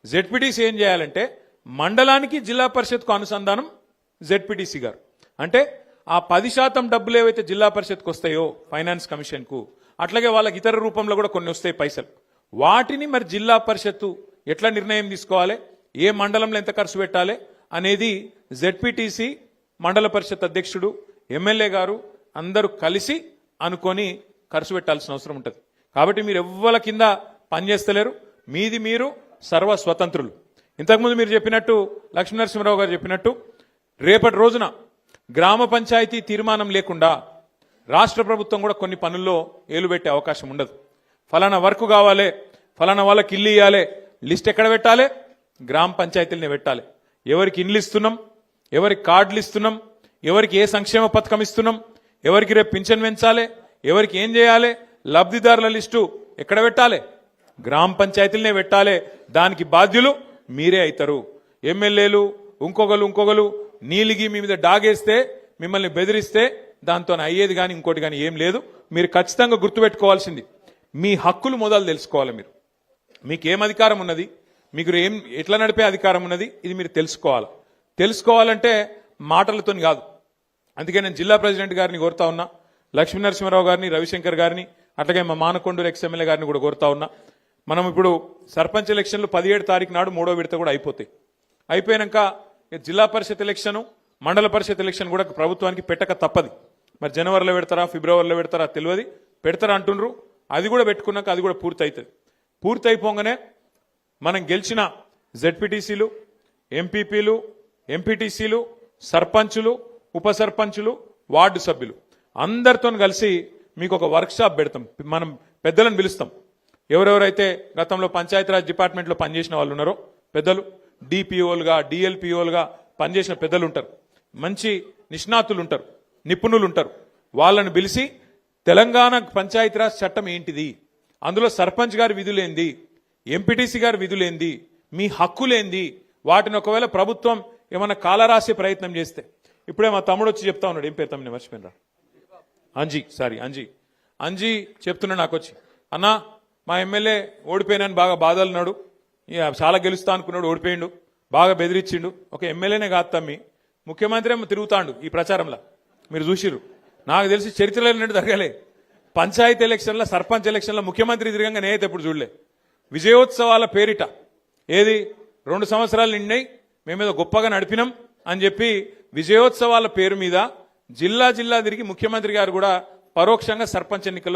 ZPTC ఏం చేయాలంటే మండలానికి జిల్లా పరిషత్కు అనుసంధానం జెడ్పీటీసీ గారు. అంటే ఆ 10% డబ్బులు ఏవైతే జిల్లా పరిషత్కు వస్తాయో ఫైనాన్స్ కమిషన్కు, అట్లాగే వాళ్ళకి ఇతర రూపంలో కూడా కొన్ని వస్తాయి పైసలు, వాటిని మరి జిల్లా పరిషత్తు ఎట్లా నిర్ణయం తీసుకోవాలి, ఏ మండలంలో ఎంత ఖర్చు పెట్టాలి అనేది జెడ్పీటీసీ, మండల పరిషత్ అధ్యక్షుడు, ఎమ్మెల్యే గారు అందరూ కలిసి అనుకొని ఖర్చు పెట్టాల్సిన అవసరం ఉంటుంది. కాబట్టి మీరు ఎవ్వల కింద పనిచేస్తలేరు, మీది మీరు సర్వ స్వతంత్రులు. ఇంతకుముందు మీరు చెప్పినట్టు, లక్ష్మీనరసింహరావు గారు చెప్పినట్టు, రేపటి రోజున గ్రామ పంచాయతీ తీర్మానం లేకుండా రాష్ట్ర ప్రభుత్వం కూడా కొన్ని పనుల్లో ఏలు పెట్టే అవకాశం ఉండదు. ఫలానా వర్క్ కావాలి, ఫలానా వాళ్ళకి ఇల్లు ఇవ్వాలి, లిస్ట్ ఎక్కడ పెట్టాలి? గ్రామ పంచాయతీలనే పెట్టాలి. ఎవరికి ఇండ్లు ఇస్తున్నాం, ఎవరికి కార్డులు ఇస్తున్నాం, ఎవరికి ఏ సంక్షేమ పథకం ఇస్తున్నాం, ఎవరికి రేపు పింఛన్ పెంచాలి, ఎవరికి ఏం చేయాలి, లబ్ధిదారుల లిస్టు ఎక్కడ పెట్టాలి? గ్రామ పంచాయతీలనే పెట్టాలి. దానికి బాధ్యులు మీరే అవుతారు. ఎమ్మెల్యేలు ఇంకొకరు నీలిగి మీ మీద డాగేస్తే, మిమ్మల్ని బెదిరిస్తే దాంతో అయ్యేది కానీ ఇంకోటి కానీ ఏం లేదు. మీరు ఖచ్చితంగా గుర్తుపెట్టుకోవాల్సింది, మీ హక్కులు మొదలు తెలుసుకోవాలి. మీకు ఏం అధికారం ఉన్నది, మీకు ఎట్లా నడిపే అధికారం ఉన్నది, ఇది మీరు తెలుసుకోవాలంటే మాటలతో కాదు. అందుకే నేను జిల్లా ప్రెసిడెంట్ గారిని కోరుతా ఉన్నా, లక్ష్మీనరసింహరావు గారిని, రవిశంకర్ గారిని, అట్లాగే మా మానకొండూరు ఎక్స్ఎమ్మెల్యే గారిని కూడా కోరుతా ఉన్నా. మనం ఇప్పుడు సర్పంచ్ ఎలక్షన్లు 17 తారీఖు నాడు 3వ విడత కూడా అయిపోతాయి. అయిపోయాక జిల్లా పరిషత్ ఎలక్షన్, మండల పరిషత్ ఎలక్షన్ కూడా ప్రభుత్వానికి పెట్టక తప్పది. మరి జనవరిలో పెడతారా, ఫిబ్రవరిలో పెడతారా తెలియదు, పెడతారా అంటుండ్రు. అది కూడా పెట్టుకున్నాక అది కూడా పూర్తి అవుతుంది. పూర్తి అయిపోగానే మనం గెలిచిన జెడ్పీటీసీలు, ఎంపీపీలు, ఎంపీటీసీలు, సర్పంచులు, ఉప సర్పంచులు, వార్డు సభ్యులు అందరితో కలిసి మీకు ఒక వర్క్షాప్ పెడతాం. మనం పెద్దలను పిలుస్తాం. ఎవరెవరైతే గతంలో పంచాయతీరాజ్ డిపార్ట్మెంట్లో పనిచేసిన వాళ్ళు ఉన్నారో పెద్దలు, డిపిఓలుగా, డిఎల్పిఓలుగా పనిచేసిన పెద్దలు ఉంటారు, మంచి నిష్ణాతులు ఉంటారు, నిపుణులు ఉంటారు. వాళ్ళని పిలిచి తెలంగాణ పంచాయతీరాజ్ చట్టం ఏంటిది, అందులో సర్పంచ్ గారి విధులేంది, ఎంపీటీసీ గారి విధులేంది, మీ హక్కులేంది, వాటిని ఒకవేళ ప్రభుత్వం ఏమన్నా కాలరాసే ప్రయత్నం చేస్తే, ఇప్పుడే మా తమ్ముడు వచ్చి చెప్తా ఉన్నాడు, ఏం పేరు తమ్ముని మర్చిపోయినరా, అంజీ చెప్తున్నా నాకు వచ్చి, అన్నా మా ఎమ్మెల్యే ఓడిపోయినాను బాగా బాధలున్నాడు, చాలా గెలుస్తా అనుకున్నాడు, ఓడిపోయిండు, బాగా బెదిరించిండు. ఒక ఎమ్మెల్యేనే కాదు తమ్మి, ముఖ్యమంత్రి ఏమో తిరుగుతాండు ఈ ప్రచారంలో, మీరు చూసిర్రు. నాకు తెలిసి చరిత్రలో జరగలే. పంచాయతీ ఎలక్షన్ల, సర్పంచ్ ఎలక్షన్ల ముఖ్యమంత్రి తిరగంగా నేనైతే ఎప్పుడు చూడలే. విజయోత్సవాల పేరిట ఏది 2 సంవత్సరాలు నిండాయి, మేమేదో గొప్పగా నడిపినాం అని చెప్పి విజయోత్సవాల పేరు మీద జిల్లా తిరిగి ముఖ్యమంత్రి గారు కూడా పరోక్షంగా సర్పంచ్ ఎన్నికల్లో